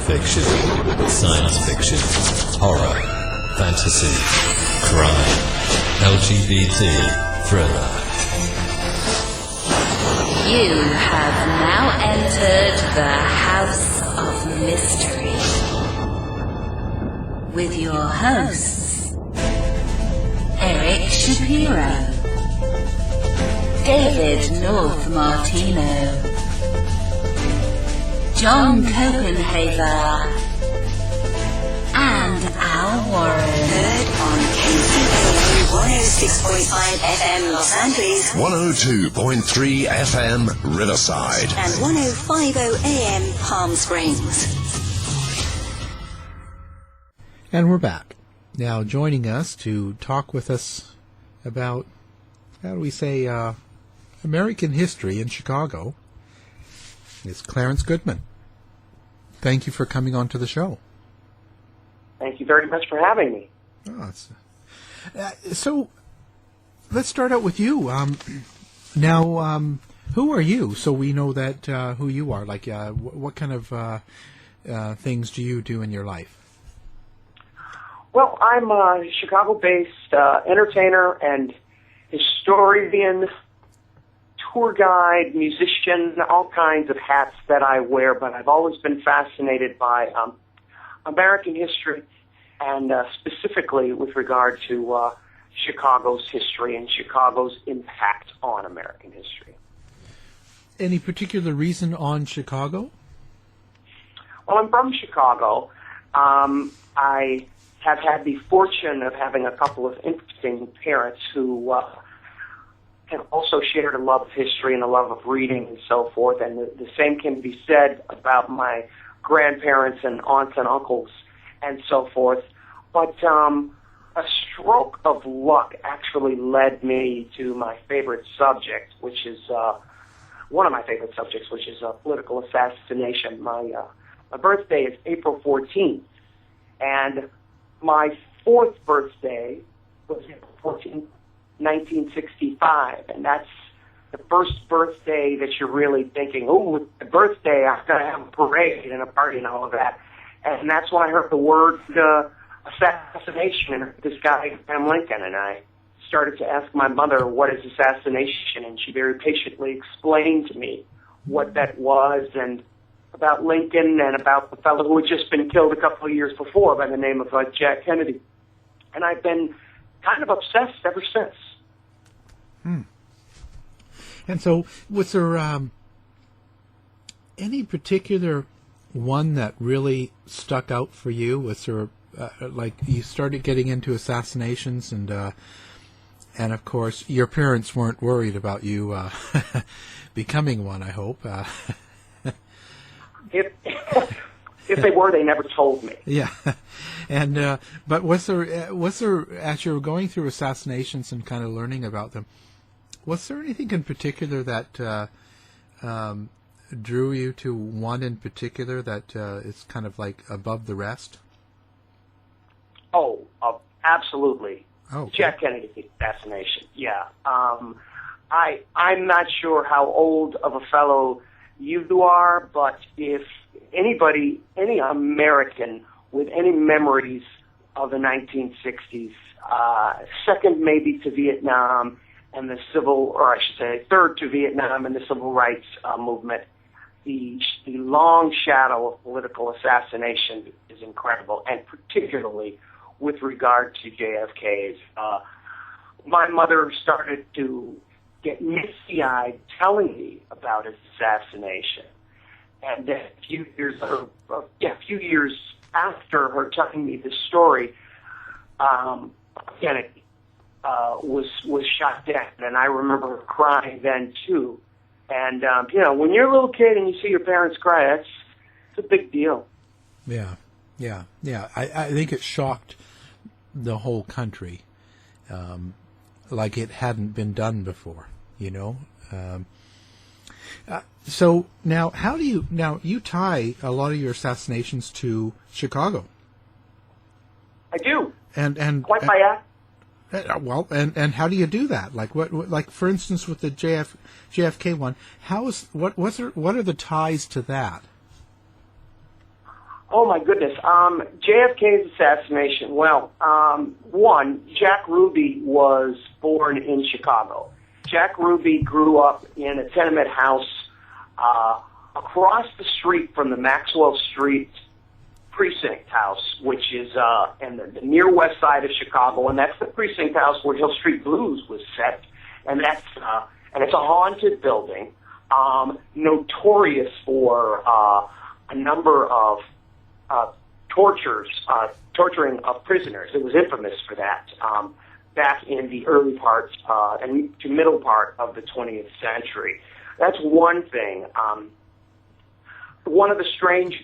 fiction, science fiction, horror, fantasy, crime, LGBT, thriller. You have now entered the House of Mystery with your hosts, Eric Shapiro, David North Martino, John Copenhaver, and Al Warren. Heard on KCAA 106.5 FM Los Angeles, 102.3 FM Riverside, and 105.0 AM Palm Springs. And we're back. Now joining us to talk with us about, how do we say, American history in Chicago is Clarence Goodman. Thank you for coming on to the show. Thank you very much for having me. Oh, so let's start out with you. Who are you? So we know that who you are. Like, what kind of things do you do in your life? Well, I'm a Chicago-based entertainer and historian, tour guide, musician, all kinds of hats that I wear, but I've always been fascinated by American history and specifically with regard to Chicago's history and Chicago's impact on American history. Any particular reason on Chicago? Well, I'm from Chicago. I have had the fortune of having a couple of interesting parents who have also shared a love of history and a love of reading and so forth, and the same can be said about my grandparents and aunts and uncles and so forth. But a stroke of luck actually led me to my favorite subject, which is one of my favorite subjects, which is political assassination. My birthday is April 14th, and my fourth birthday was April 14th, 1965, and that's the first birthday that you're really thinking, oh, it's a birthday, I'm going to have a parade and a party and all of that. And that's when I heard the word assassination and this guy, Abraham Lincoln, and I started to ask my mother, what is assassination? And she very patiently explained to me what that was and about Lincoln and about the fellow who had just been killed a couple of years before by the name of Jack Kennedy. And I've been kind of obsessed ever since. And so, was there any particular one that really stuck out for you? Was there, like, you started getting into assassinations, and of course, your parents weren't worried about you becoming one, I hope. If they were, they never told me. Yeah, and but was there as you were going through assassinations and kind of learning about them, was there anything in particular that drew you to one in particular that is kind of like above the rest? Oh, absolutely. Oh, okay. Jack Kennedy assassination. Yeah. I'm not sure how old of a fellow you are, but if anybody, any American with any memories of the 1960s, second maybe to Vietnam and the or I should say third to Vietnam and the civil rights movement, the long shadow of political assassination is incredible, and particularly with regard to JFK's. My mother started to get misty-eyed telling me about his assassination. And a few years after her telling me this story, Kennedy was shot dead, and I remember her crying then too. And when you're a little kid and you see your parents cry, it's a big deal. Yeah. I think it shocked the whole country, like it hadn't been done before. So now, how do you tie a lot of your assassinations to Chicago? I do. And quite by accident. Well, and how do you do that? Like like for instance with the JFK one, what are the ties to that? Oh my goodness. JFK's assassination. Well, one, Jack Ruby was born in Chicago. Jack Ruby grew up in a tenement house across the street from the Maxwell Street precinct house, which is in the near west side of Chicago, and that's the precinct house where Hill Street Blues was set, and that's and it's a haunted building, notorious for a number of torturing of prisoners. It was infamous for that back in the early part and to middle part of the 20th century. That's one thing. One of the strangest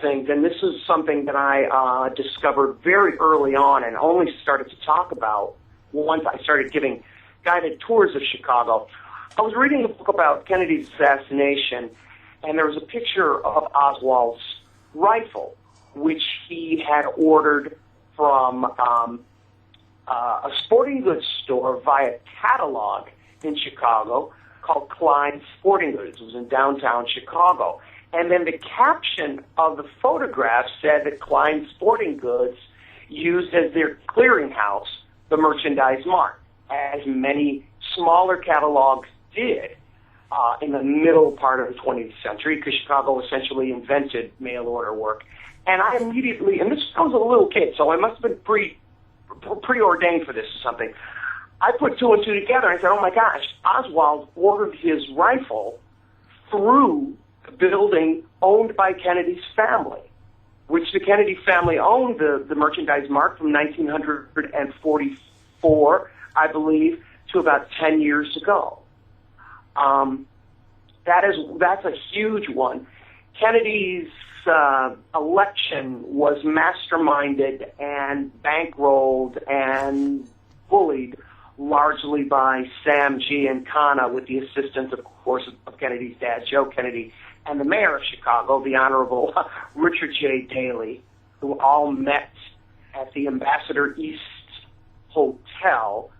things, and this is something that I discovered very early on and only started to talk about once I started giving guided tours of Chicago. I was reading a book about Kennedy's assassination, and there was a picture of Oswald's rifle, which he had ordered from a sporting goods store via catalog in Chicago called Klein's Sporting Goods. It was in downtown Chicago. And then the caption of the photograph said that Klein's Sporting Goods used as their clearinghouse the merchandise mart, as many smaller catalogs did in the middle part of the 20th century, because Chicago essentially invented mail order work. And I immediately, and I was a little kid, so I must have been preordained for this or something. I put two and two together and I said, oh my gosh, Oswald ordered his rifle through the building owned by Kennedy's family, which the Kennedy family owned the merchandise mart from 1944, I believe, to about 10 years ago. That's a huge one. Kennedy's election was masterminded and bankrolled and bullied largely by Sam Giancana, with the assistance, of course, of Kennedy's dad, Joe Kennedy, and the mayor of Chicago, the Honorable Richard J. Daley, who all met at the Ambassador East Hotel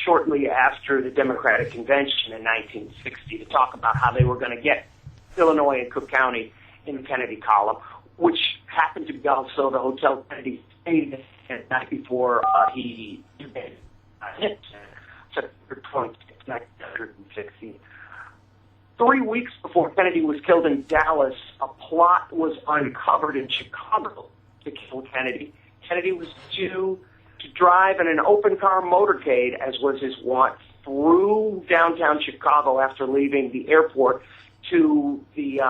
shortly after the Democratic Convention in 1960 to talk about how they were going to get Illinois and Cook County in the Kennedy column, which happened to be also the hotel Kennedy stayed the night before he hit September 26, 1960. 3 weeks before Kennedy was killed in Dallas, a plot was uncovered in Chicago to kill Kennedy. Kennedy was due to drive in an open-car motorcade, as was his wont, through downtown Chicago after leaving the airport to the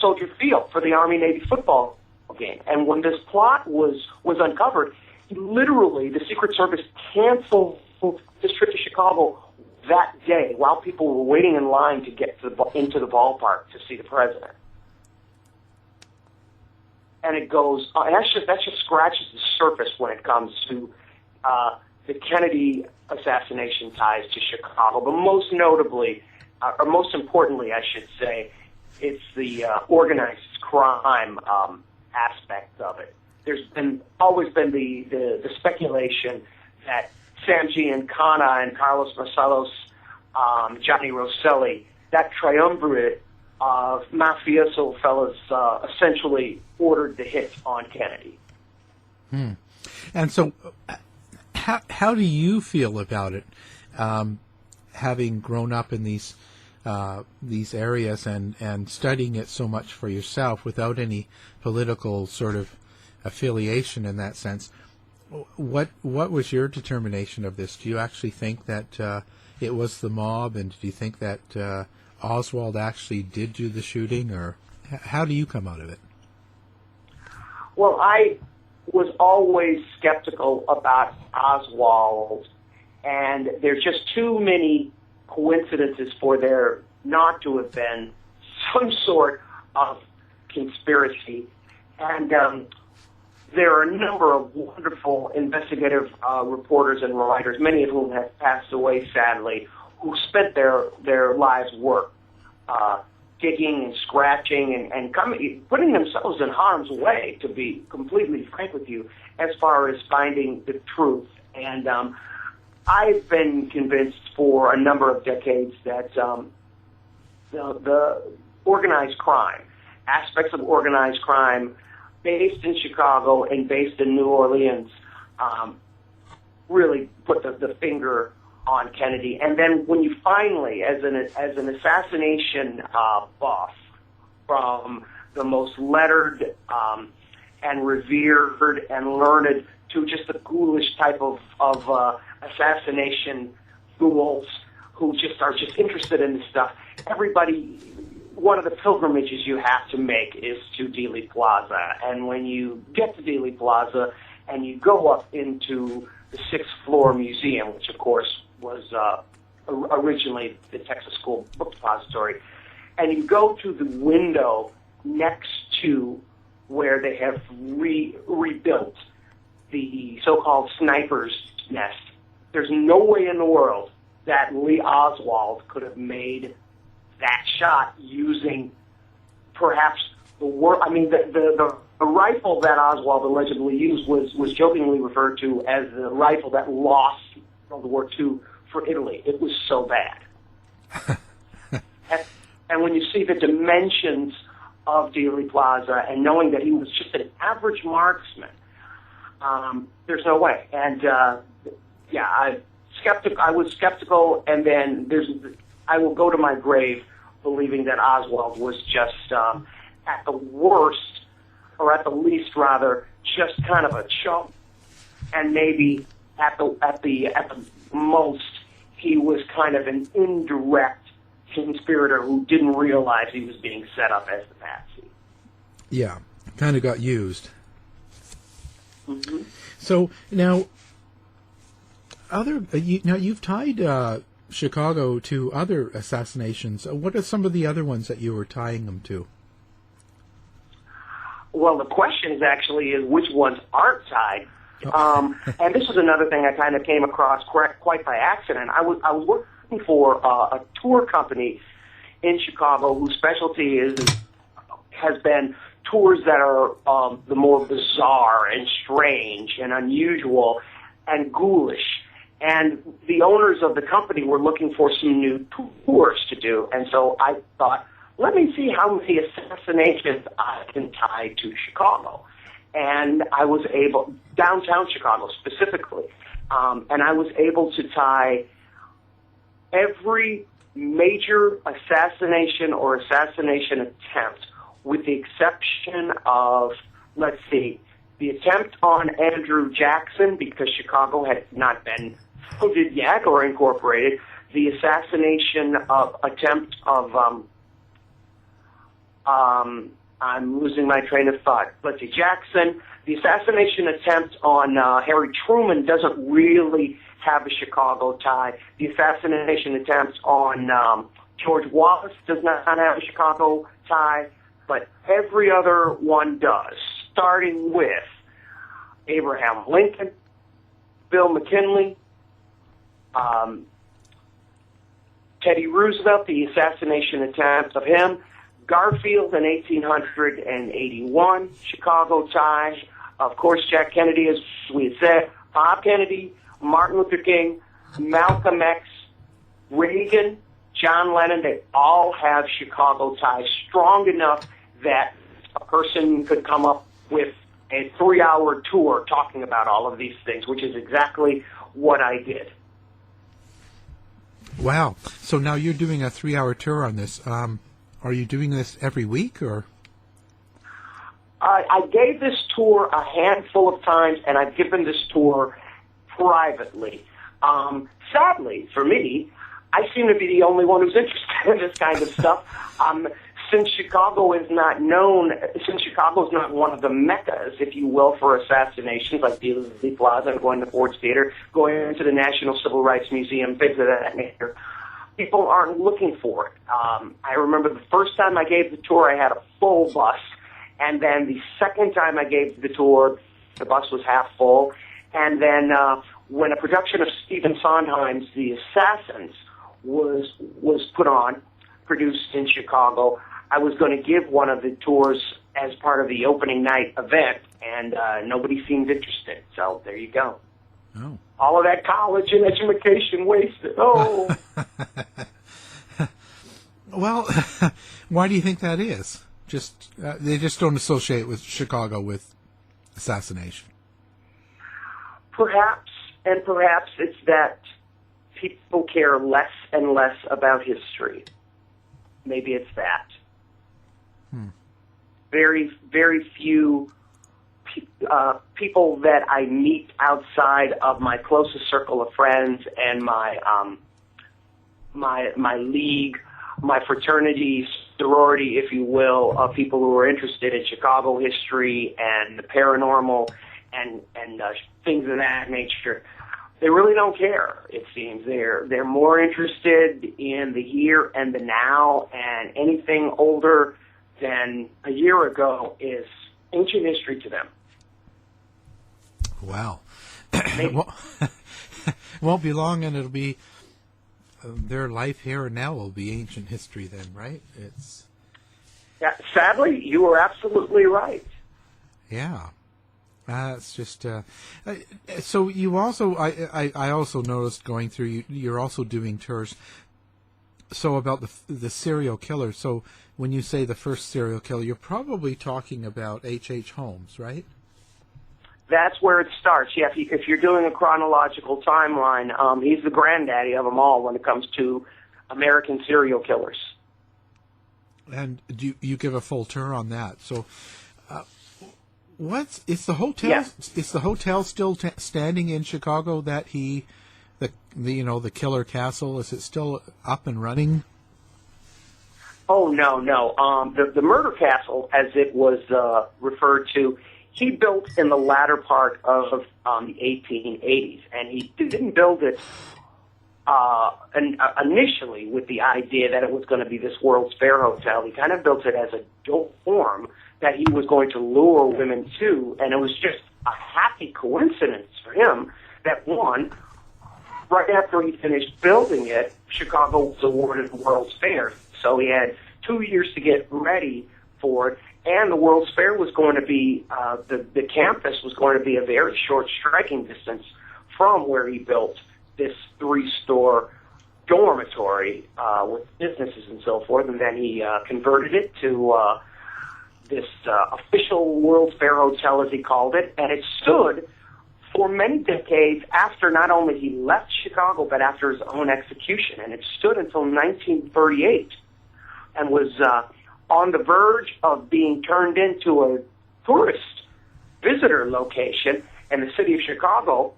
Soldier Field for the Army-Navy football game. And when this plot was uncovered, literally the Secret Service canceled this trip to Chicago that day while people were waiting in line to get into the ballpark to see the president. And it goes, that just scratches the surface when it comes to the Kennedy assassination ties to Chicago. But most notably, or most importantly, I should say, it's the organized crime aspect of it. There's always been the speculation that Sam Giancana and Carlos Marcellos, Johnny Rosselli, that triumvirate of mafioso fellas essentially ordered the hit on Kennedy. And so how do you feel about it, having grown up in these areas and studying it so much for yourself without any political sort of affiliation in that sense? What was your determination of this? Do you actually think that it was the mob, and do you think that Oswald actually did do the shooting, or how do you come out of it? Well, I was always skeptical about Oswald, and there's just too many coincidences for there not to have been some sort of conspiracy. And there are a number of wonderful investigative reporters and writers, many of whom have passed away, sadly, who spent their lives' work digging and scratching and putting themselves in harm's way, to be completely frank with you, as far as finding the truth. And I've been convinced for a number of decades that the organized crime, aspects of organized crime based in Chicago and based in New Orleans really put the finger on Kennedy. And then when you finally, as an assassination buff, from the most lettered and revered and learned to just the ghoulish type of assassination ghouls who just are just interested in this stuff. Everybody, one of the pilgrimages you have to make is to Dealey Plaza. And when you get to Dealey Plaza and you go up into the sixth floor museum, which of course was originally the Texas School Book Depository, and you go to the window next to where they have rebuilt the so-called sniper's nest, there's no way in the world that Lee Oswald could have made that shot using perhaps the rifle that Oswald allegedly used was jokingly referred to as the rifle that lost World War II for Italy. It was so bad. and when you see the dimensions of Dealey Plaza and knowing that he was just an average marksman, there's no way. And I was skeptical, and then I will go to my grave believing that Oswald was just at the worst, or at the least rather, just kind of a chump, and maybe at the most he was kind of an indirect conspirator who didn't realize he was being set up as the patsy. Yeah, kind of got used. Mm-hmm. So now, you've tied Chicago to other assassinations. What are some of the other ones that you were tying them to? Well, the question is actually which ones aren't tied. And this is another thing I kind of came across quite by accident. I was working for a tour company in Chicago whose specialty has been tours that are the more bizarre and strange and unusual and ghoulish. And the owners of the company were looking for some new tours to do. And so I thought, let me see how many assassinations I can tie to Chicago. And I was able, downtown Chicago specifically, and I was able to tie every major assassination or assassination attempt, with the exception of, let's see, the attempt on Andrew Jackson, because Chicago had not been founded yet or incorporated, the assassination attempt of, I'm losing my train of thought. Let's see, Jackson. The assassination attempt on Harry Truman doesn't really have a Chicago tie. The assassination attempt on George Wallace does not have a Chicago tie, but every other one does, starting with Abraham Lincoln, Bill McKinley, Teddy Roosevelt, the assassination attempt of him, Garfield in 1881, Chicago tie. Of course, Jack Kennedy, as we had said, Bob Kennedy, Martin Luther King, Malcolm X, Reagan, John Lennon, they all have Chicago ties strong enough that a person could come up with a 3-hour tour talking about all of these things, which is exactly what I did. Wow. So now you're doing a 3-hour tour on this. Are you doing this every week, or? I gave this tour a handful of times, and I've given this tour privately. Sadly, for me, I seem to be the only one who's interested in this kind of stuff. Since Chicago is not one of the meccas, if you will, for assassinations, like Dealey Plaza and going to Ford's Theater, going into the National Civil Rights Museum, things of that nature, people aren't looking for it. I remember the first time I gave the tour, I had a full bus, and then the second time I gave the tour, the bus was half full, and then when a production of Stephen Sondheim's The Assassins was produced in Chicago, I was going to give one of the tours as part of the opening night event, and nobody seemed interested. So there you go. Oh. All of that college and education wasted. Oh. Well, why do you think that is? Just they just don't associate with Chicago with assassination. Perhaps it's that people care less and less about history. Maybe it's that. Very, very few people that I meet outside of my closest circle of friends and my league, my fraternity, sorority, if you will, of people who are interested in Chicago history and the paranormal and things of that nature. They really don't care, it seems. They're more interested in the here and the now, and anything older than a year ago is ancient history to them. Wow. Won't be long, and it'll be their life here and now will be ancient history then, right? Yeah, sadly, you are absolutely right. Yeah. It's just so you also I also noticed going through you're also doing tours. So about the serial killer. So when you say the first serial killer, you're probably talking about H.H. Holmes, right? That's where it starts. Yeah, if you're doing a chronological timeline, he's the granddaddy of them all when it comes to American serial killers. And do you give a full tour on that? So. Is the hotel? Yeah. Is the hotel still standing in Chicago? That the Killer Castle, is it still up and running? Oh no. The Murder Castle, as it was referred to, he built in the latter part of the 1880s, and he didn't build it initially with the idea that it was going to be this World's Fair hotel. He kind of built it as a dorm that he was going to lure women to, and it was just a happy coincidence for him that, one, right after he finished building it, Chicago was awarded the World's Fair. So he had 2 years to get ready for it, and the World's Fair was going to be, the campus was going to be a very short striking distance from where he built this 3-store dormitory with businesses and so forth, and then he converted it to this official World's Fair hotel, as he called it, and it stood for many decades after not only he left Chicago, but after his own execution, and it stood until 1938 and was on the verge of being turned into a tourist visitor location, and the city of Chicago,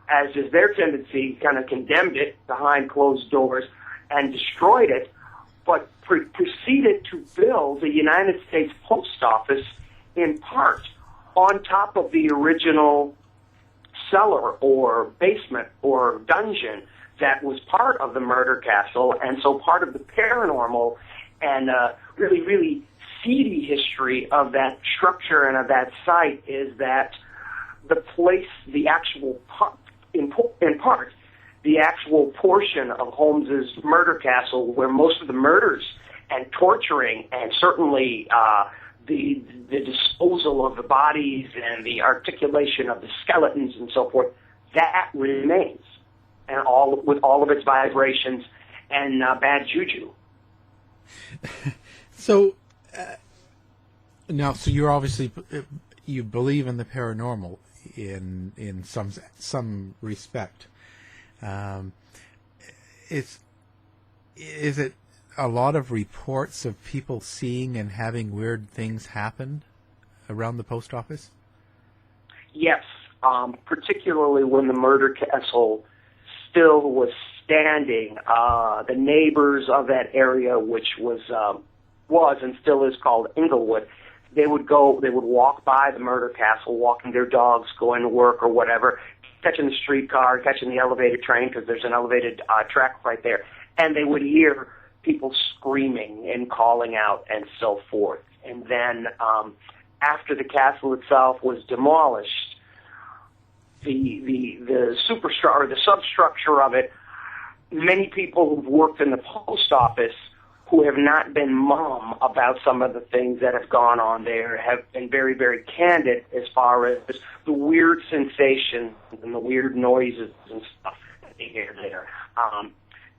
as is their tendency, kind of condemned it behind closed doors and destroyed it, but proceeded to build the United States Post Office in part on top of the original cellar or basement or dungeon that was part of the Murder Castle, and so part of the paranormal and really, really seedy history of that structure and of that site is that the place, the actual in part, the actual portion of Holmes's Murder Castle where most of the murders and torturing and certainly the disposal of the bodies and the articulation of the skeletons and so forth, that remains, and with all of its vibrations and bad juju. So now, so you're obviously you believe in the paranormal in some respect. Is it a lot of reports of people seeing and having weird things happen around the post office? Yes, particularly when the Murder Castle still was standing. The neighbors of that area, which was and still is called Inglewood, they would walk by the Murder Castle, walking their dogs, going to work or whatever, catching the streetcar, catching the elevated train, because there's an elevated track right there, and they would hear people screaming and calling out and so forth. And then after the castle itself was demolished, the superstructure or the substructure of it, many people who've worked in the post office who have not been mum about some of the things that have gone on there have been very, very candid as far as the weird sensations and the weird noises and stuff that they hear there.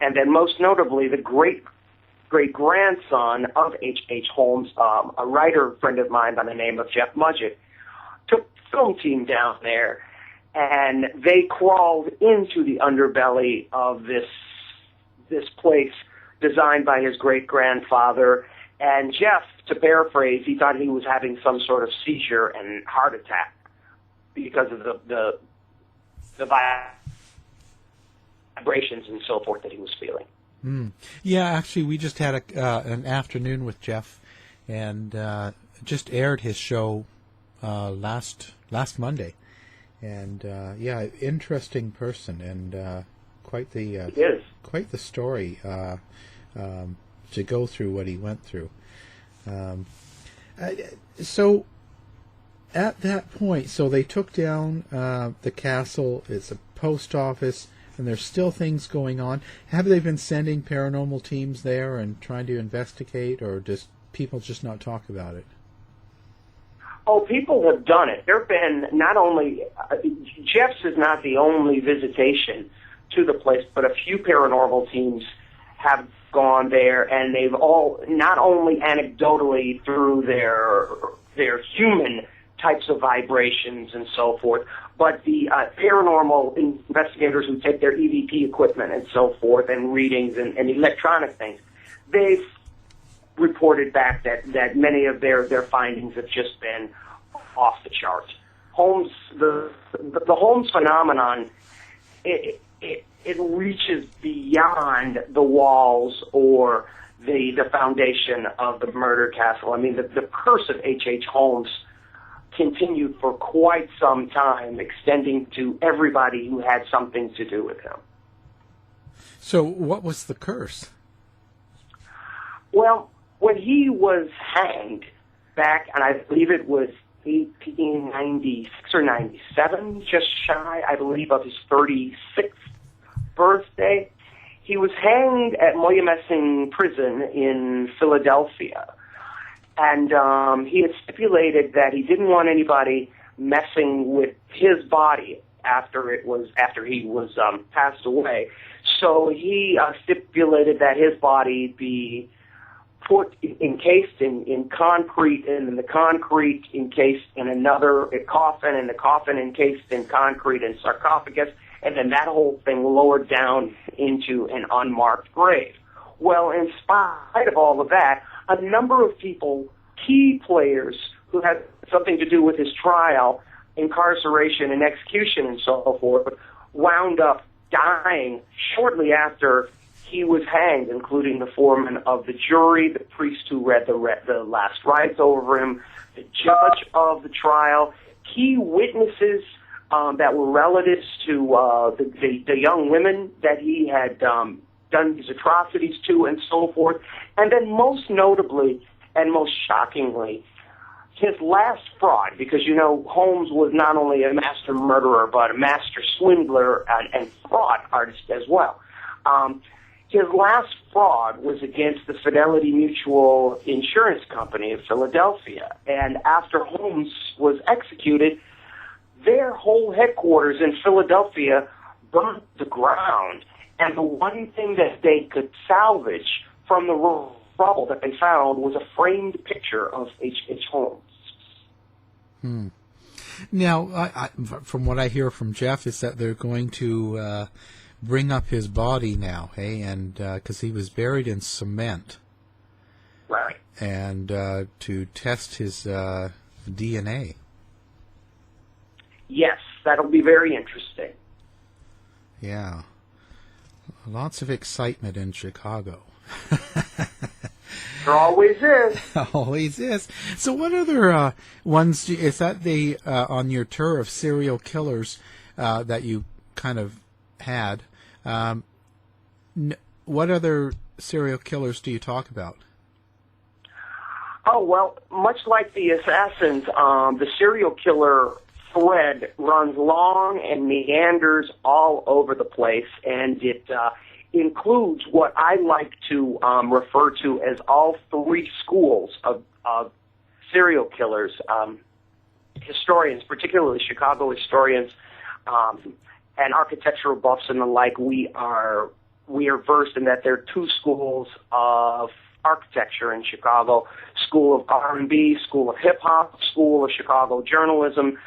And then most notably, the great great-grandson of H.H. Holmes, a writer friend of mine by the name of Jeff Mudgett, took the film team down there, and they crawled into the underbelly of this place designed by his great-grandfather. And Jeff, to paraphrase, he thought he was having some sort of seizure and heart attack because of the vibrations and so forth that he was feeling. Yeah, actually, we just had an afternoon with Jeff, and just aired his show last Monday. And yeah, interesting person, and quite the story to go through what he went through. So at that point, so they took down the castle. It's a post office, and there's still things going on. Have they been sending paranormal teams there and trying to investigate, or just people just not talk about it? Oh, people have done it. There have been not only, Jeff's is not the only visitation to the place, but a few paranormal teams have gone there, and they've all, not only anecdotally through their human types of vibrations and so forth, but the paranormal investigators who take their EVP equipment and so forth, and readings and electronic things, they've reported back that many of their findings have just been off the charts. Holmes, the Holmes phenomenon, it reaches beyond the walls or the foundation of the murder castle. I mean, the curse of H.H. Holmes continued for quite some time, extending to everybody who had something to do with him. So what was the curse? Well, when he was hanged back, and I believe it was 1896 or 97, just shy, I believe, of his 36th birthday, he was hanged at Moyamensing Prison in Philadelphia. And he had stipulated that he didn't want anybody messing with his body after he was passed away. So he stipulated that his body be encased in concrete, and then the concrete encased in another coffin, and the coffin encased in concrete and sarcophagus, and then that whole thing lowered down into an unmarked grave. Well, in spite of all of that, a number of people, key players who had something to do with his trial, incarceration and execution and so forth, wound up dying shortly after he was hanged, including the foreman of the jury, the priest who read the last rites over him, the judge of the trial, key witnesses that were relatives to the young women that he had done these atrocities to and so forth. And then most notably and most shockingly, his last fraud, because, you know, Holmes was not only a master murderer, but a master swindler and fraud artist as well. His last fraud was against the Fidelity Mutual Insurance Company of Philadelphia. And after Holmes was executed, their whole headquarters in Philadelphia burned to the ground. And the one thing that they could salvage from the rubble that they found was a framed picture of H.H. Holmes. Now, from what I hear from Jeff, is that they're going to bring up his body now, hey, and because he was buried in cement, Right. and to test his DNA. Yes, that'll be very interesting. Yeah, lots of excitement in Chicago. There always is. Always is. So what other ones, is that the on your tour of serial killers that you kind of had, what other serial killers do you talk about? Oh, well, much like the assassins, the serial killer thread runs long and meanders all over the place, and it includes what I like to refer to as all three schools of serial killers. Historians, particularly Chicago historians, and architectural buffs and the like, we are we are versed in that there are two schools of architecture in Chicago: School of R&B, School of Hip Hop, School of Chicago Journalism,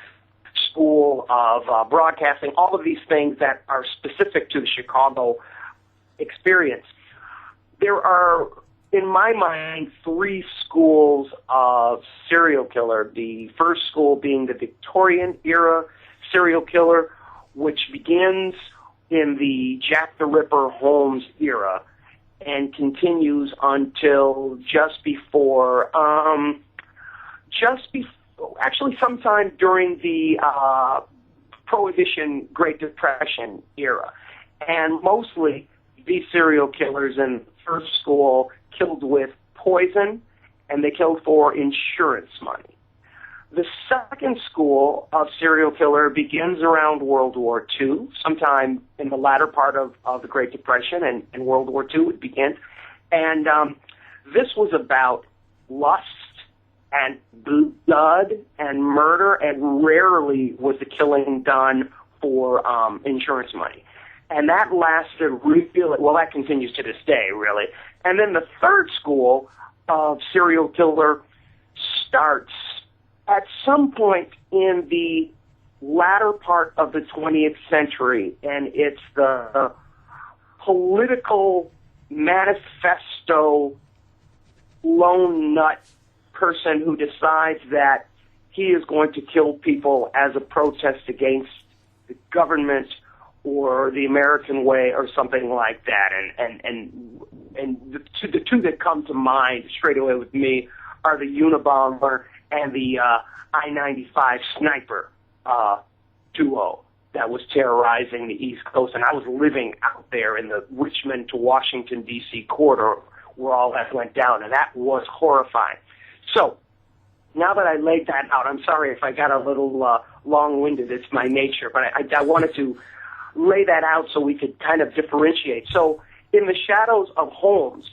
School of Broadcasting. All of these things that are specific to the Chicago experience. There are, in my mind, three schools of serial killer. The first school being the Victorian era serial killer, which begins in the Jack the Ripper Holmes era and continues until actually sometime during the Prohibition Great Depression era. And mostly these serial killers in the first school killed with poison, and they killed for insurance money. The second school of serial killer begins around World War II, sometime in the latter part of the Great Depression and World War II it begins. And this was about lust and blood and murder, and rarely was the killing done for insurance money. And that lasted that continues to this day, really. And then the third school of serial killer starts at some point in the latter part of the 20th century, and it's the political manifesto lone nut person who decides that he is going to kill people as a protest against the government or the American way or something like that. And the two that come to mind straight away with me are the Unabomber and the I-95 sniper duo that was terrorizing the East Coast. And I was living out there in the Richmond to Washington, D.C. corridor where all that went down, and that was horrifying. So now that I laid that out, I'm sorry if I got a little long-winded. It's my nature, but I wanted to lay that out so we could kind of differentiate. So in the shadows of Holmes,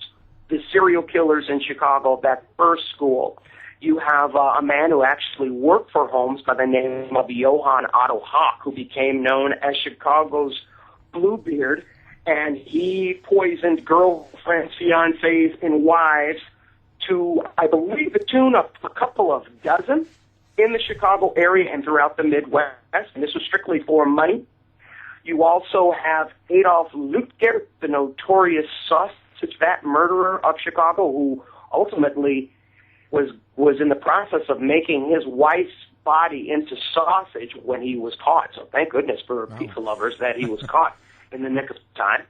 the serial killers in Chicago, that first school, you have a man who actually worked for Holmes by the name of Johann Otto Hawk, who became known as Chicago's Bluebeard, and he poisoned girlfriends, fiancés, and wives to, I believe, the tune of a couple of dozen in the Chicago area and throughout the Midwest, and this was strictly for money. You also have Adolf Lutger, the notorious sausage vat murderer of Chicago, who ultimately was in the process of making his wife's body into sausage when he was caught. So thank goodness for pizza lovers that he was caught in the nick of time.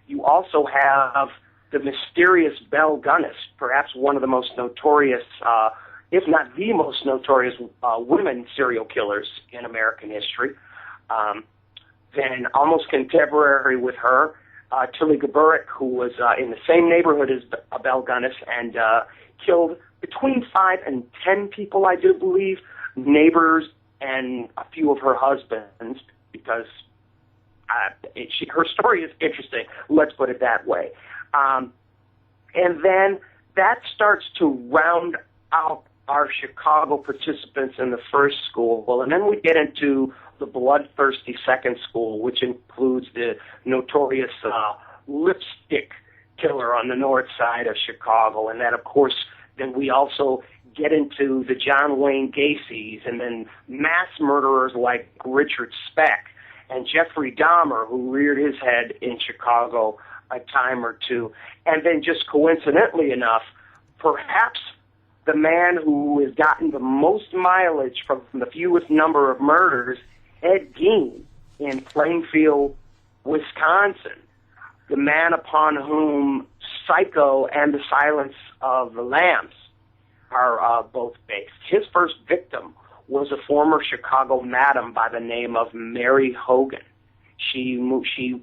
You also have the mysterious Belle Gunness, perhaps one of the most notorious, if not the most notorious, women serial killers in American history. Then almost contemporary with her, Tilly Gabburick, who was in the same neighborhood as Belle Gunness and killed between 5 and 10 people, I do believe, neighbors and a few of her husbands, because her story is interesting, let's put it that way. And then that starts to round out our Chicago participants in the first school, and then we get into the bloodthirsty second school, which includes the notorious lipstick killer on the north side of Chicago, and that, of course, then we also get into the John Wayne Gacy's, and then mass murderers like Richard Speck and Jeffrey Dahmer, who reared his head in Chicago a time or two. And then just coincidentally enough, perhaps the man who has gotten the most mileage from the fewest number of murders, Ed Gein in Plainfield, Wisconsin, the man upon whom Psycho and The Silence of the Lambs are both based. His first victim was a former Chicago madam by the name of Mary Hogan. She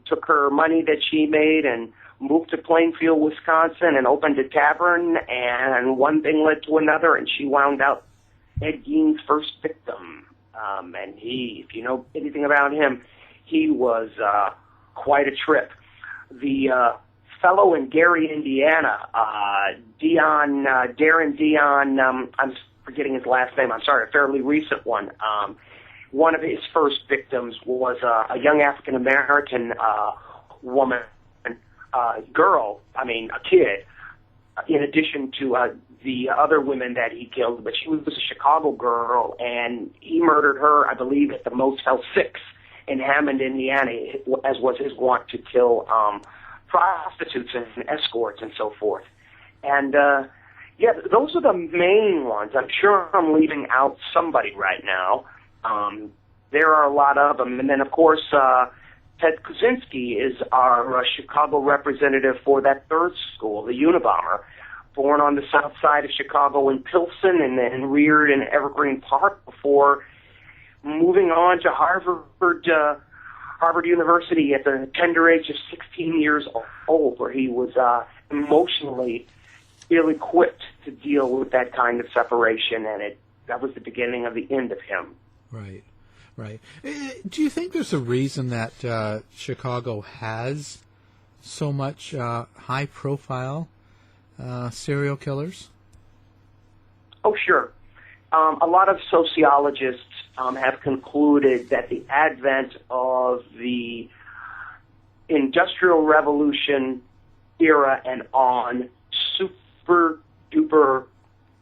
took her money that she made and moved to Plainfield, Wisconsin, and opened a tavern, and one thing led to another, and she wound up Ed Gein's first victim. And he, if you know anything about him, he was quite a trip. The fellow in Gary, Indiana, Darren Dion, I'm forgetting his last name, I'm sorry, a fairly recent one. One of his first victims was a young African-American a kid, in addition to the other women that he killed, but she was a Chicago girl, and he murdered her, I believe, at the Motel 6 in Hammond, Indiana, as was his wont to kill prostitutes and escorts and so forth. And, those are the main ones. I'm sure I'm leaving out somebody right now. There are a lot of them. And then, of course, Ted Kaczynski is our Chicago representative for that third school, the Unabomber, born on the south side of Chicago in Pilsen and then reared in Evergreen Park before moving on to Harvard University at the tender age of 16 years old, where he was emotionally ill-equipped to deal with that kind of separation, and that was the beginning of the end of him. Right. Do you think there's a reason that Chicago has so much high-profile serial killers? Oh, sure. A lot of sociologists have concluded that the advent of the Industrial Revolution era and on, super-duper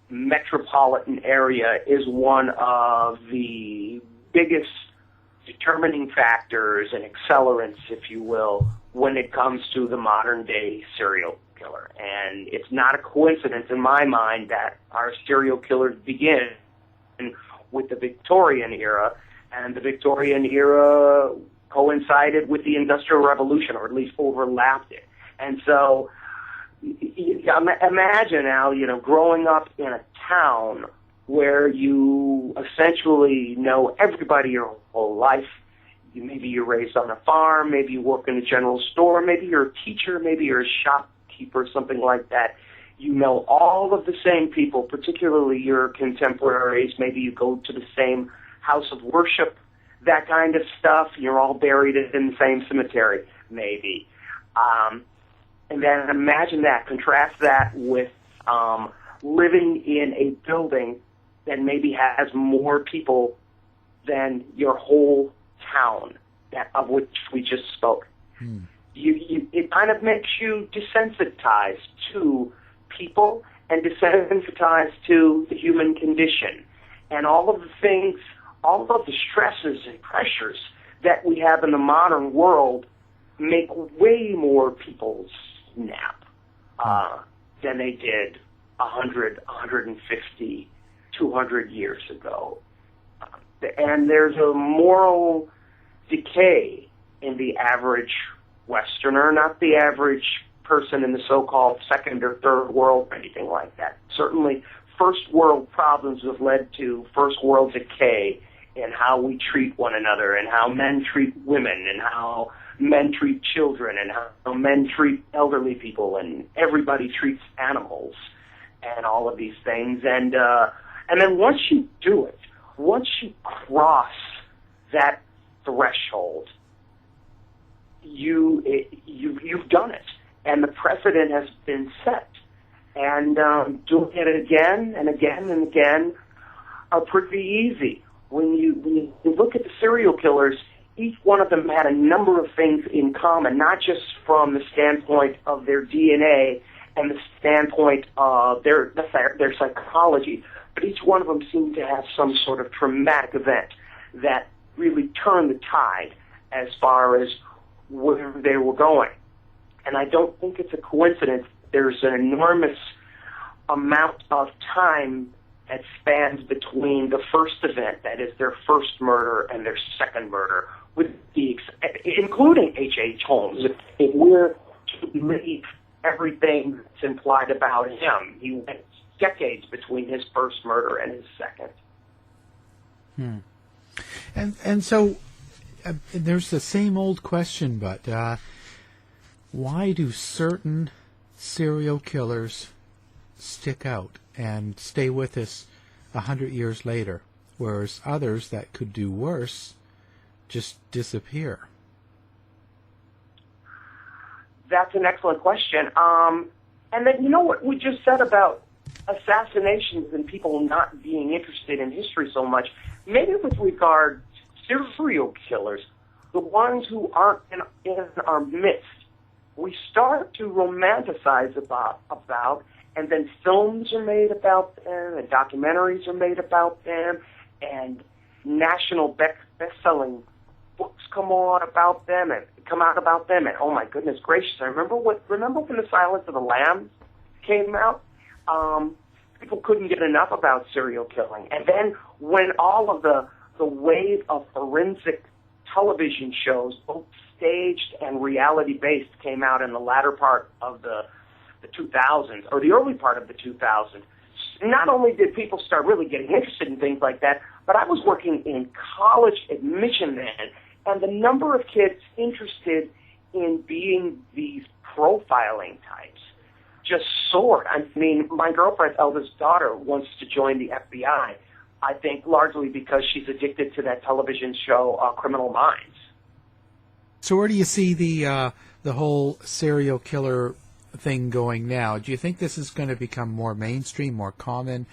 metropolitan area is one of the biggest determining factors and accelerants, if you will, when it comes to the modern-day serial killer. And it's not a coincidence in my mind that our serial killers begin with the Victorian era, and the Victorian era coincided with the Industrial Revolution, or at least overlapped it. And so imagine now, growing up in a town where you essentially know everybody your whole life. Maybe you're raised on a farm, maybe you work in a general store, maybe you're a teacher, maybe you're a shopkeeper, something like that. You know all of the same people, particularly your contemporaries. Maybe you go to the same house of worship, that kind of stuff. You're all buried in the same cemetery, maybe. And then imagine that, contrast that with living in a building that maybe has more people than your whole town, of which we just spoke. It kind of makes you desensitized to people and desensitized to the human condition. And all of the things, all of the stresses and pressures that we have in the modern world make way more people snap than they did 100, 150, 200 years ago. And there's a moral decay in the average Westerner, not the average person in the so-called second or third world or anything like that. Certainly, first world problems have led to first world decay in how we treat one another and how men treat women and how men treat children and how men treat elderly people and everybody treats animals and all of these things. And then once you do it, once you cross that threshold, you've done it, and the precedent has been set. And doing it again and again and again are pretty easy. When you look at the serial killers, each one of them had a number of things in common, not just from the standpoint of their DNA and the standpoint of their psychology, but each one of them seemed to have some sort of traumatic event that really turned the tide as far as where they were going. And I don't think it's a coincidence. There's an enormous amount of time that spans between the first event, that is their first murder, and their second murder, including H.H. Holmes. If we're to believe everything that's implied about him, he went decades between his first murder and his second. And so there's the same old question, but why do certain serial killers stick out and stay with us 100 years later, whereas others that could do worse just disappear? That's an excellent question. And then, you know what we just said about assassinations and people not being interested in history so much, maybe with regard to serial killers, the ones who aren't in our midst, we start to romanticize about, and then films are made about them, and documentaries are made about them, and national best-selling books come out about them, and oh my goodness gracious! I remember when The Silence of the Lambs came out. People couldn't get enough about serial killing, and then when all of the wave of forensic television shows, both staged and reality-based, came out in the latter part of the 2000s, or the early part of the 2000s, not only did people start really getting interested in things like that, but I was working in college admission then, and the number of kids interested in being these profiling types just soared. I mean, my girlfriend's eldest daughter wants to join the FBI, I think largely because she's addicted to that television show, Criminal Minds. So where do you see the whole serial killer thing going now? Do you think this is going to become more mainstream, more common,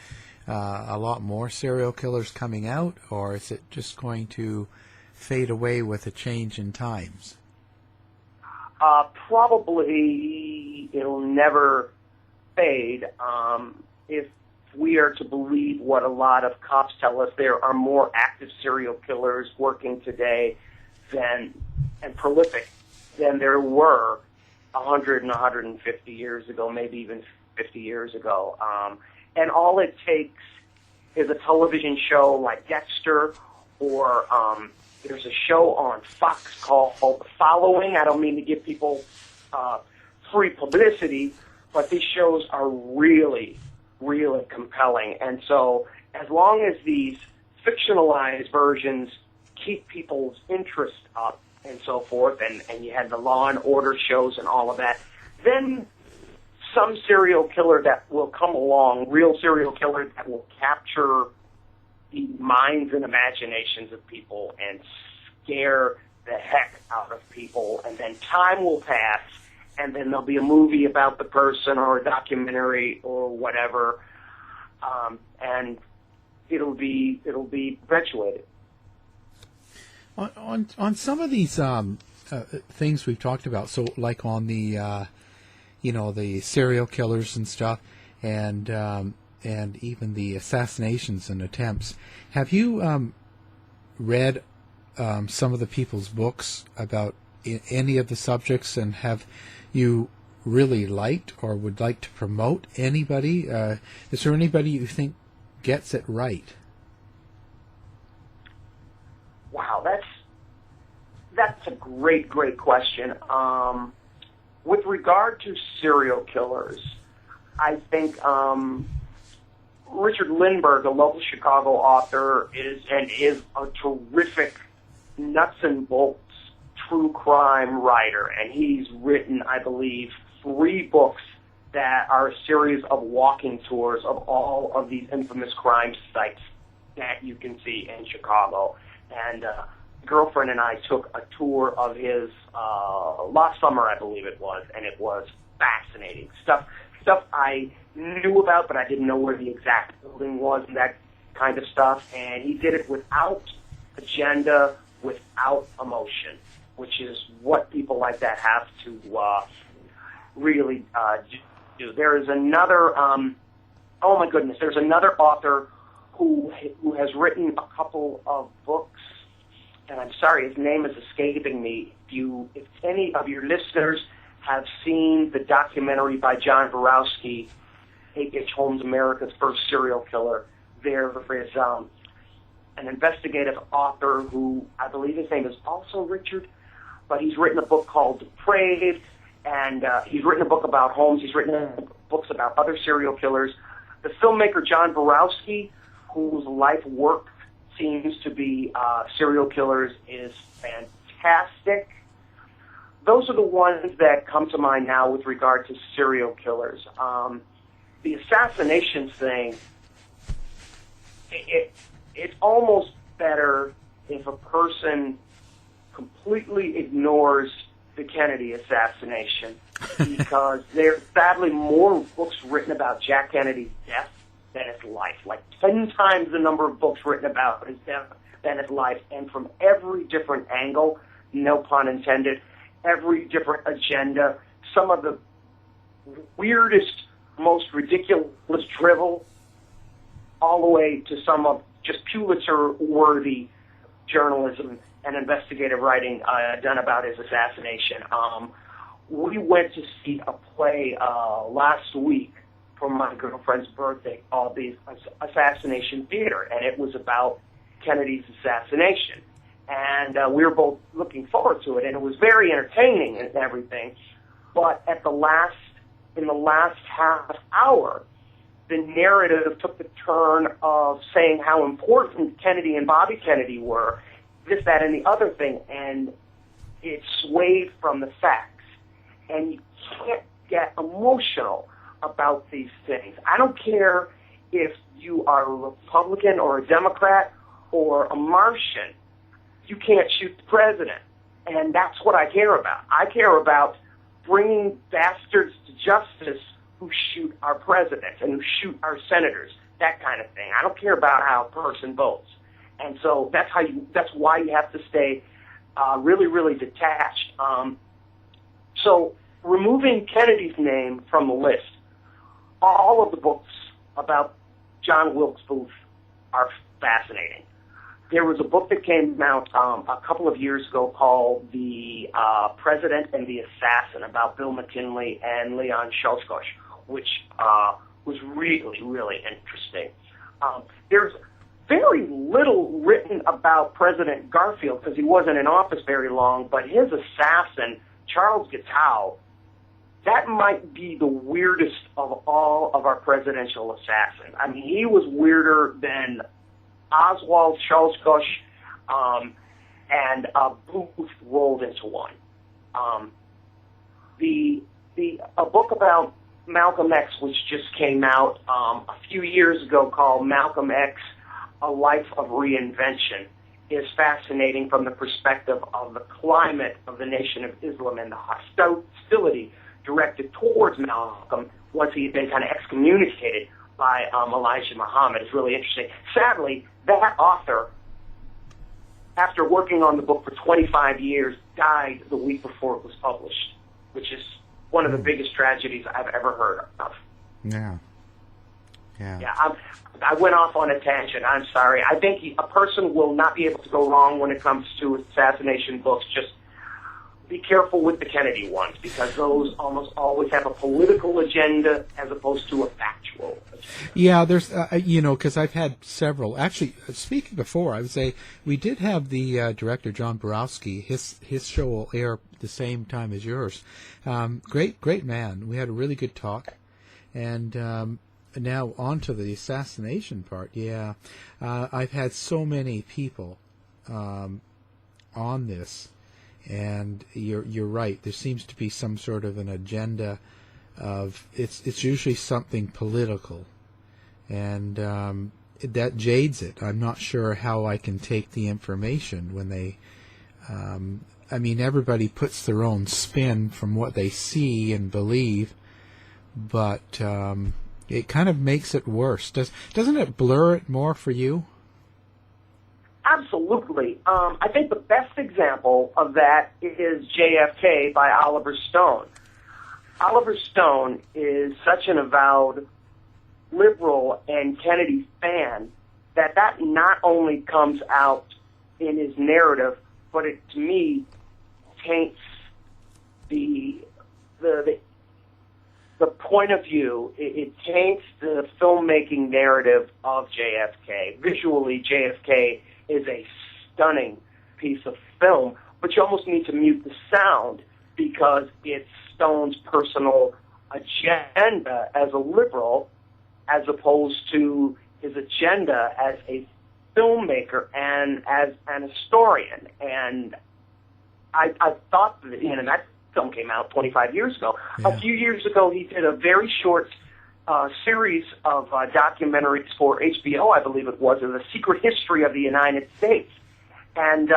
a lot more serial killers coming out, or is it just going to fade away with a change in times? Probably it'll never fade. If we are to believe what a lot of cops tell us, there are more active serial killers working today and prolific than there were 100 and 150 years ago, maybe even 50 years ago. And all it takes is a television show like Dexter, or there's a show on Fox called The Following. I don't mean to give people free publicity, but these shows are really, really compelling. And so as long as these fictionalized versions keep people's interest up and so forth, and you had the Law and Order shows and all of that, then some serial killer that will come along, real serial killer that will capture the minds and imaginations of people and scare the heck out of people, and then time will pass, and then there'll be a movie about the person or a documentary or whatever, and it'll be perpetuated. On some of these things we've talked about, so like on the the serial killers and stuff, and even the assassinations and attempts, have you read some of the people's books about any of the subjects, and have you really liked or would like to promote anybody? Is there anybody you think gets it right? Wow, that's a great question. With regard to serial killers, I think Richard Lindbergh, a local Chicago author, is a terrific nuts and bolts true crime writer, and he's written, I believe, 3 books that are a series of walking tours of all of these infamous crime sites that you can see in Chicago. And girlfriend and I took a tour of his last summer, I believe it was, and it was fascinating stuff I knew about, but I didn't know where the exact building was and that kind of stuff. And he did it without agenda, without emotion, which is what people like that have to really do. There is another, oh my goodness, there's another author who has written a couple of books, and I'm sorry, his name is escaping me. If any of your listeners have seen the documentary by John Borowski, H.H. Holmes, America's First Serial Killer, there is an investigative author who, I believe his name is also Richard, but he's written a book called Depraved, and he's written a book about Holmes. He's written books about other serial killers. The filmmaker John Borowski, whose life work seems to be serial killers, is fantastic. Those are the ones that come to mind now with regard to serial killers. The assassinations thing, it's almost better if a person completely ignores the Kennedy assassination, because there's sadly more books written about Jack Kennedy's death than his life, like 10 times the number of books written about his death than his life, and from every different angle. no pun intended, every different agenda, some of the weirdest, most ridiculous drivel, all the way to some of just Pulitzer-worthy journalism and investigative writing done about his assassination. We went to see a play last week for my girlfriend's birthday called the Assassination Theater, and it was about Kennedy's assassination. And we were both looking forward to it, and it was very entertaining and everything. But in the last half hour, the narrative took the turn of saying how important Kennedy and Bobby Kennedy were, this, that, and the other thing, and it swayed from the facts. And you can't get emotional about these things. I don't care if you are a Republican or a Democrat or a Martian. You can't shoot the president. And that's what I care about. I care about bringing bastards to justice who shoot our presidents and who shoot our senators, that kind of thing. I don't care about how a person votes. And so that's why you have to stay really, really detached. So removing Kennedy's name from the list, all of the books about John Wilkes Booth are fascinating. There was a book that came out a couple of years ago called The President and the Assassin about Bill McKinley and Leon Czolgosz, which was really, really interesting. There's very little written about President Garfield because he wasn't in office very long, but his assassin, Charles Guiteau, that might be the weirdest of all of our presidential assassins. I mean, he was weirder than Oswald Czolgosz and Booth rolled into one. A book about Malcolm X, which just came out a few years ago, called Malcolm X, A Life of Reinvention, is fascinating from the perspective of the climate of the Nation of Islam and the hostility directed towards Malcolm once he had been kind of excommunicated by Elijah Muhammad. Is really interesting. Sadly, that author, after working on the book for 25 years, died the week before it was published, which is one of the biggest tragedies I've ever heard of. Yeah. I went off on a tangent. I'm sorry. I think a person will not be able to go wrong when it comes to assassination books. Just be careful with the Kennedy ones, because those almost always have a political agenda as opposed to a factual agenda. Yeah, there's, because I've had several. Actually, speaking before, I would say we did have the director, John Borowski. His show will air the same time as yours. Great man. We had a really good talk. And now on to the assassination part. Yeah, I've had so many people on this. And you're right. There seems to be some sort of an agenda of it's usually something political, and that jades it. I'm not sure how I can take the information when they. Everybody puts their own spin from what they see and believe, but it kind of makes it worse. Doesn't it blur it more for you? Absolutely. I think the best example of that is JFK by Oliver Stone. Oliver Stone is such an avowed liberal and Kennedy fan that not only comes out in his narrative, but it, to me, taints the point of view. It taints the filmmaking narrative of JFK. Visually, JFK is a stunning piece of film, but you almost need to mute the sound because it's Stone's personal agenda as a liberal as opposed to his agenda as a filmmaker and as an historian. And I thought that, and that film came out 25 years ago. Yeah. A few years ago, he did a very short series of documentaries for HBO, I believe it was, of the secret history of the United States. And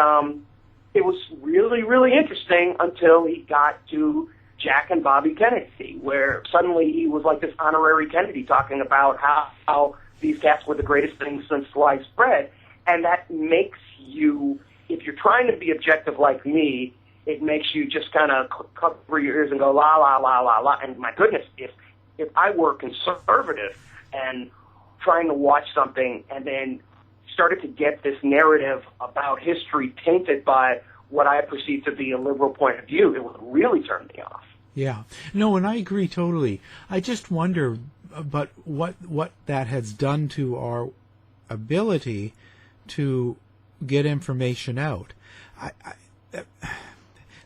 it was really, really interesting until he got to Jack and Bobby Kennedy, where suddenly he was like this honorary Kennedy talking about how these cats were the greatest things since sliced bread. And that makes you if you're trying to be objective like me, it makes you just kind of cover your ears and go la la la la la. And my goodness, if I were conservative and trying to watch something and then started to get this narrative about history tainted by what I perceive to be a liberal point of view, it would really turn me off. Yeah. No, and I agree totally. I just wonder, but what that has done to our ability to get information out.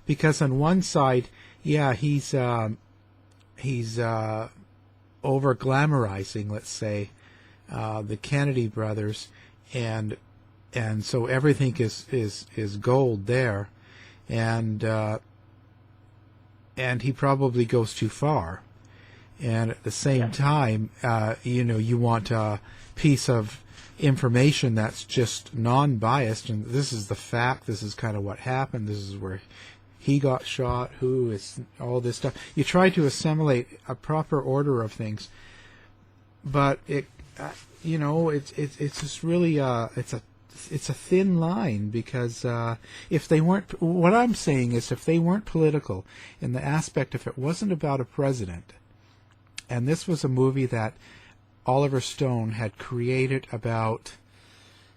Because on one side, yeah, he's over glamorizing, let's say, the Kennedy brothers, and so everything is gold there, and he probably goes too far. And at the same time, you want a piece of information that's just non-biased, and this is the fact, this is kind of what happened, this is where he got shot, who is all this stuff. You try to assimilate a proper order of things, but it's just really it's a thin line, because if they weren't, what I'm saying is, if they weren't political in the aspect, if it wasn't about a president, and this was a movie that Oliver Stone had created about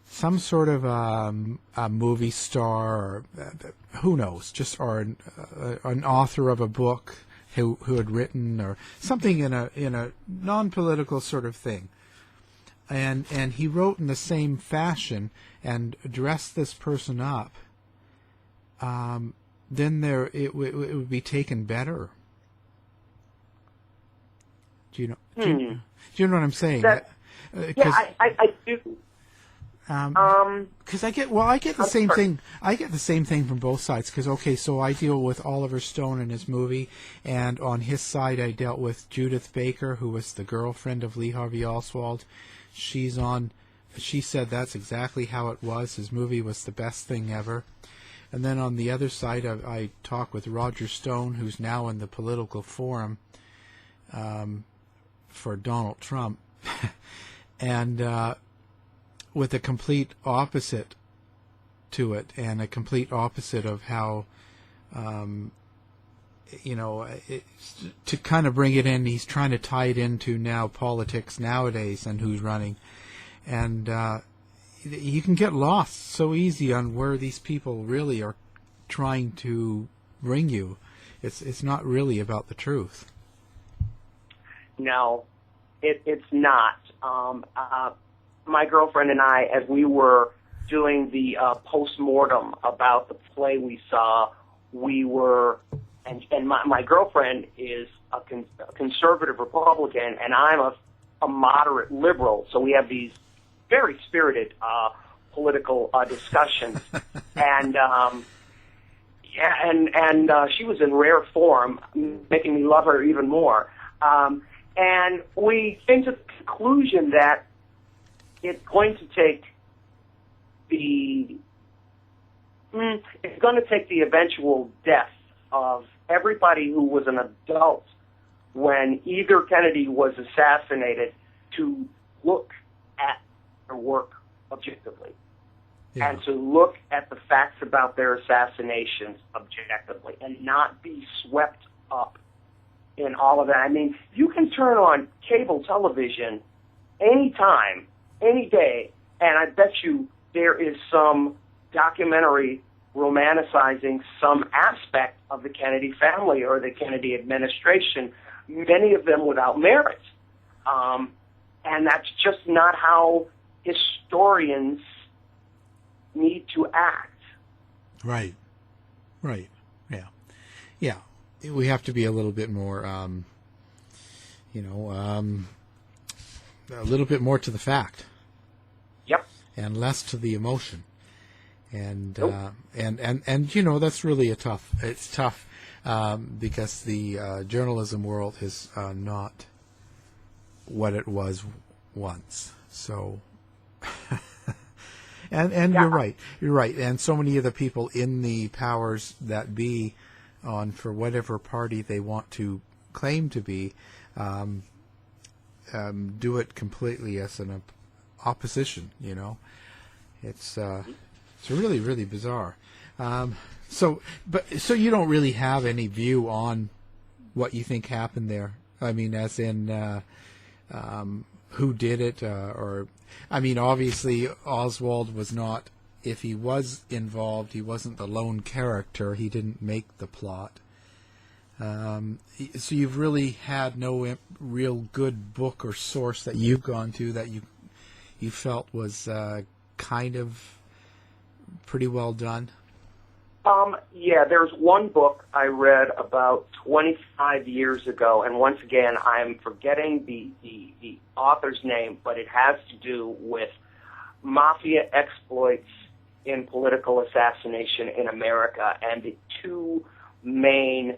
some sort of a movie star, or who knows, or an author of a book who had written, or something in a non-political sort of thing, and he wrote in the same fashion and dressed this person up, then it would be taken better. Do you know? Do you know what I'm saying? I do. Because I get the same thing. I get the same thing from both sides. Because so I deal with Oliver Stone and his movie, and on his side I dealt with Judith Baker, who was the girlfriend of Lee Harvey Oswald. She said that's exactly how it was. His movie was the best thing ever. And then on the other side, I talk with Roger Stone, who's now in the political forum for Donald Trump, and with a complete opposite to it, and a complete opposite of how, to kind of bring it in, he's trying to tie it into now politics nowadays and who's running. And you can get lost so easy on where these people really are trying to bring you. It's not really about the truth. No, it's not. My girlfriend and I, as we were doing the post-mortem about the play we saw, we were, and my girlfriend is a conservative Republican, and I'm a moderate liberal, so we have these very spirited political discussions. And she was in rare form, making me love her even more. And we came to the conclusion that it's going to take the eventual death of everybody who was an adult when either Kennedy was assassinated to look at their work objectively, and to look at the facts about their assassinations objectively, and not be swept up in all of that. I mean, you can turn on cable television anytime, any day, and I bet you there is some documentary romanticizing some aspect of the Kennedy family or the Kennedy administration, many of them without merit. And that's just not how historians need to act. Right. Yeah. We have to be a little bit more, a little bit more to the fact. Yep. And less to the emotion. And that's really it's tough because the journalism world is not what it was once. So, and you're right. And so many of the people in the powers that be, on for whatever party they want to claim to be, do it completely as an opposition. It's It's really, really bizarre. So you don't really have any view on what you think happened there. I mean, as in who did it, or I mean, obviously Oswald was not. If he was involved, he wasn't the lone character. He didn't make the plot. So you've really had no real good book or source that you've gone to that you felt was kind of pretty well done. Yeah, there's one book I read about 25 years ago, and once again, I'm forgetting the author's name, but it has to do with mafia exploits in political assassination in America, and the two main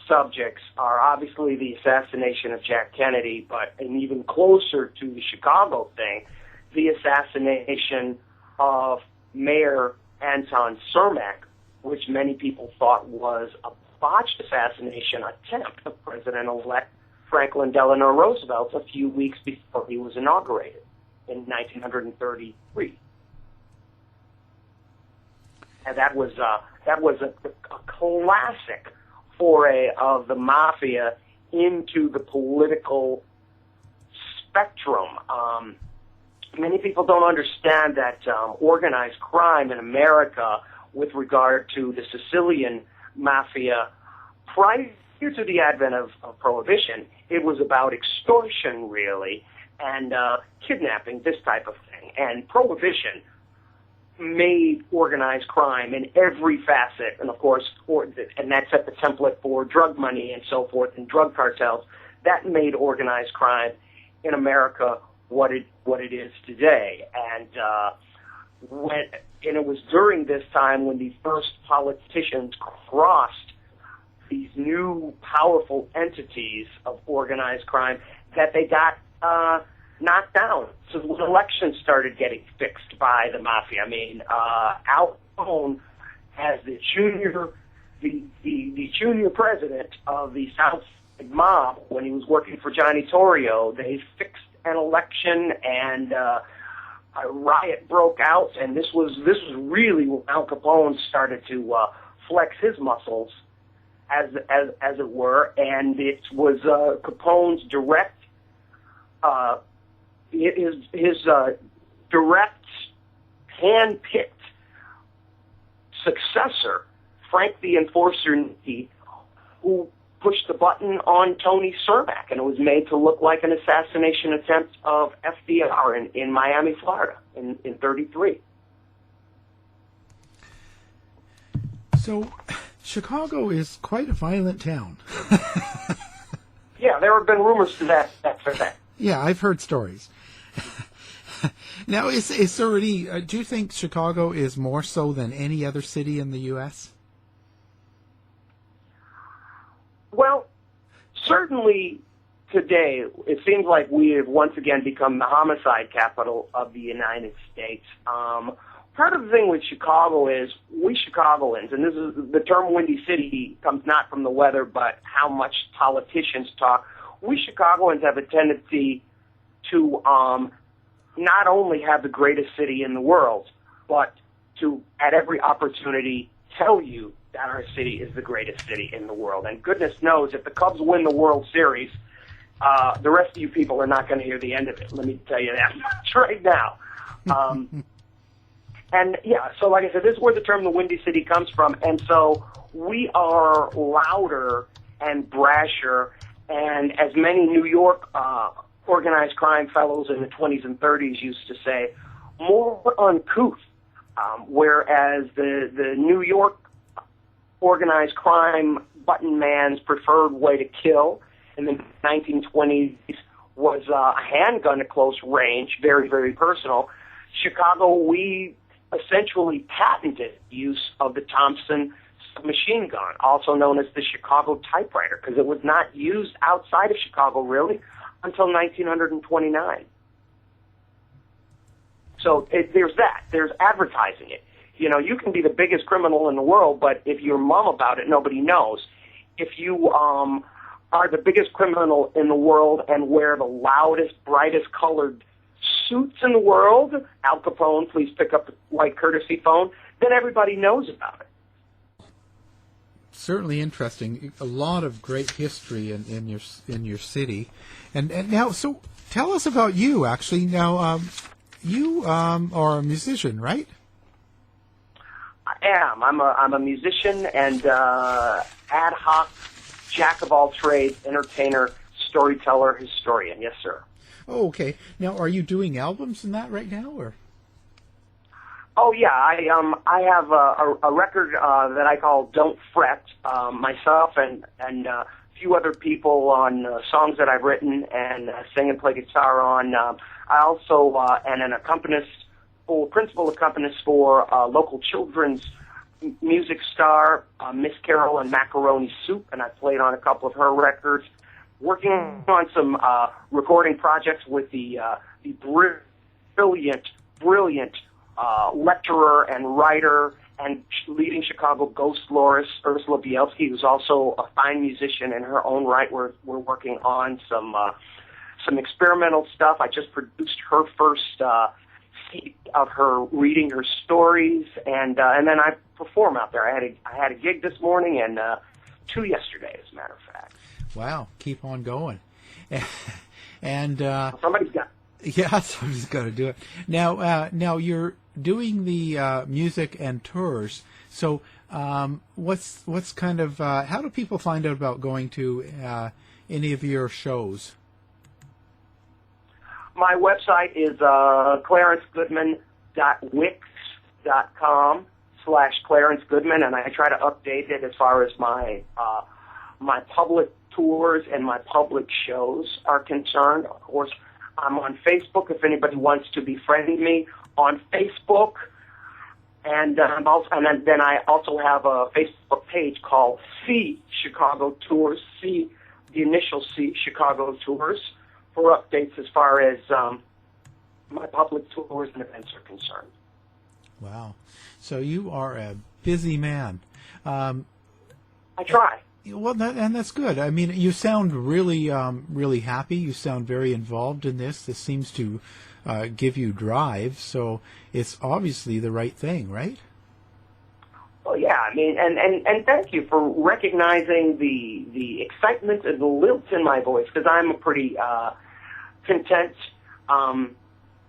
subjects are obviously the assassination of Jack Kennedy, but and even closer to the Chicago thing, the assassination of Mayor Anton Cermak, which many people thought was a botched assassination attempt of President-elect Franklin Delano Roosevelt a few weeks before he was inaugurated in 1933. And that was a classic foray of the mafia into the political spectrum. Many people don't understand that organized crime in America, with regard to the Sicilian mafia, prior to the advent of Prohibition, it was about extortion, really, and kidnapping, this type of thing. And Prohibition made organized crime in every facet, and of course, and that set the template for drug money and so forth, and drug cartels. That made organized crime in America what it is today. And it was during this time when the first politicians crossed these new powerful entities of organized crime that they got knocked down. So when elections started getting fixed by the mafia, I mean, Al Capone, as the junior president of the South Side Mob, when he was working for Johnny Torrio, they fixed an election, and a riot broke out, and this was really when Al Capone started to flex his muscles, as it were, and it was Capone's direct direct hand-picked successor, Frank the Enforcer, who pushed the button on Tony Cermak, and it was made to look like an assassination attempt of FDR in Miami, Florida, in 1933. So, Chicago is quite a violent town. Yeah, there have been rumors to that effect. Yeah, I've heard stories. Now, is there any? Do you think Chicago is more so than any other city in the U.S.? Well, certainly today, it seems like we have once again become the homicide capital of the United States. Part of the thing with Chicago is we Chicagoans, and this is the term Windy City comes not from the weather, but how much politicians talk. We Chicagoans have a tendency to not only have the greatest city in the world, but to, at every opportunity, tell you that our city is the greatest city in the world. And goodness knows, if the Cubs win the World Series, the rest of you people are not going to hear the end of it. Let me tell you that much right now. And yeah, so like I said, this is where the term the Windy City comes from. And so we are louder and brasher, and as many New York organized crime fellows in the 20s and 30s used to say, more uncouth. Whereas the New York organized crime button man's preferred way to kill in the 1920s was a handgun at close range, very, very personal. Chicago, we essentially patented use of the Thompson machine gun, also known as the Chicago typewriter, because it was not used outside of Chicago, really, until 1929. So there's that. There's advertising it. You know, you can be the biggest criminal in the world, but if you're mum about it, nobody knows. If you are the biggest criminal in the world and wear the loudest, brightest colored suits in the world, Al Capone, please pick up the white courtesy phone, then everybody knows about it. Certainly interesting. A lot of great history in your city, and now, so tell us about you. Actually, now you are a musician, right? I am. I'm a musician and ad hoc jack of all trades, entertainer, storyteller, historian. Yes, sir. Oh, okay. Now, are you doing albums and that right now, or? Oh yeah, I have a record that I call "Don't Fret." Myself and a few other people on songs that I've written and sing and play guitar on. I also am an accompanist, principal accompanist for local children's music star Miss Carol and Macaroni Soup, and I played on a couple of her records. Working on some recording projects with the brilliant lecturer and writer and leading Chicago ghost lorist Ursula Bielski, who's also a fine musician in her own right. We're working on some experimental stuff. I just produced her first CD of her reading her stories, and then I perform out there. I had a gig this morning and 2 yesterday, as a matter of fact. Wow, keep on going. And somebody's got. Yeah, somebody's got to do it. Now you're doing the music and tours. So, what's kind of how do people find out about going to any of your shows? My website is clarencegoodman.wix.com/Clarence Goodman, and I try to update it as far as my public tours and my public shows are concerned. Of course, I'm on Facebook if anybody wants to befriend me on Facebook, and then I also have a Facebook page called C Chicago Tours, C the initial C Chicago Tours, for updates as far as my public tours and events are concerned. Wow, so you are a busy man. I try. Well, that's good. I mean, you sound really, really happy. You sound very involved in this. This seems to give you drive. So it's obviously the right thing, right? Well, yeah. I mean, and thank you for recognizing the excitement and the lilt in my voice, because I'm a pretty content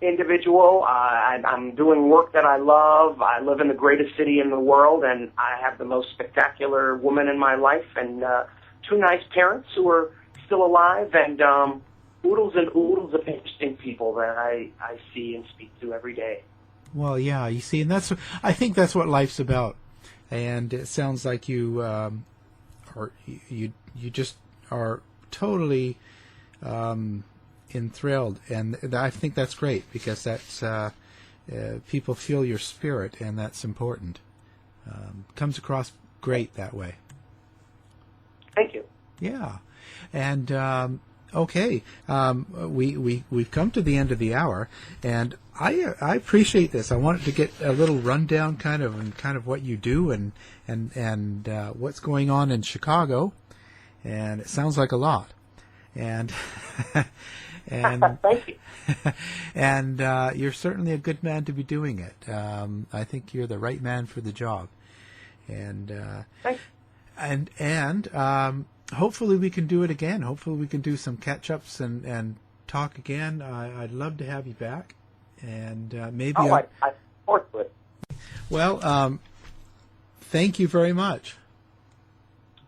individual. I'm doing work that I love. I live in the greatest city in the world, and I have the most spectacular woman in my life, and 2 nice parents who are still alive, and oodles and oodles of interesting people that I see and speak to every day. Well, yeah, you see, and I think that's what life's about. And it sounds like you you just are totally enthralled, and I think that's great, because that's people feel your spirit, and that's important. Comes across great that way. Thank you. Yeah, and okay, we've come to the end of the hour, and I appreciate this. I wanted to get a little rundown, kind of what you do, and what's going on in Chicago, and it sounds like a lot, and. And thank you. And you're certainly a good man to be doing it. I think you're the right man for the job. And hopefully we can do it again. Hopefully we can do some catch-ups and talk again. I'd love to have you back. And maybe. Oh, I support it. Well, thank you very much.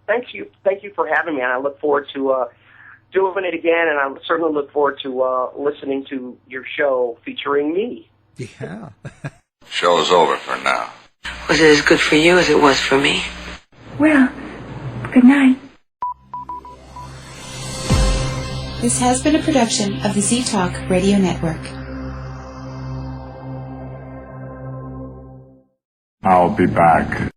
Thank you for having me, and I look forward to doing it again, and I certainly look forward to listening to your show featuring me. Yeah. Show's over for now. Was it as good for you as it was for me? Well, good night. This has been a production of the Z-Talk Radio Network. I'll be back.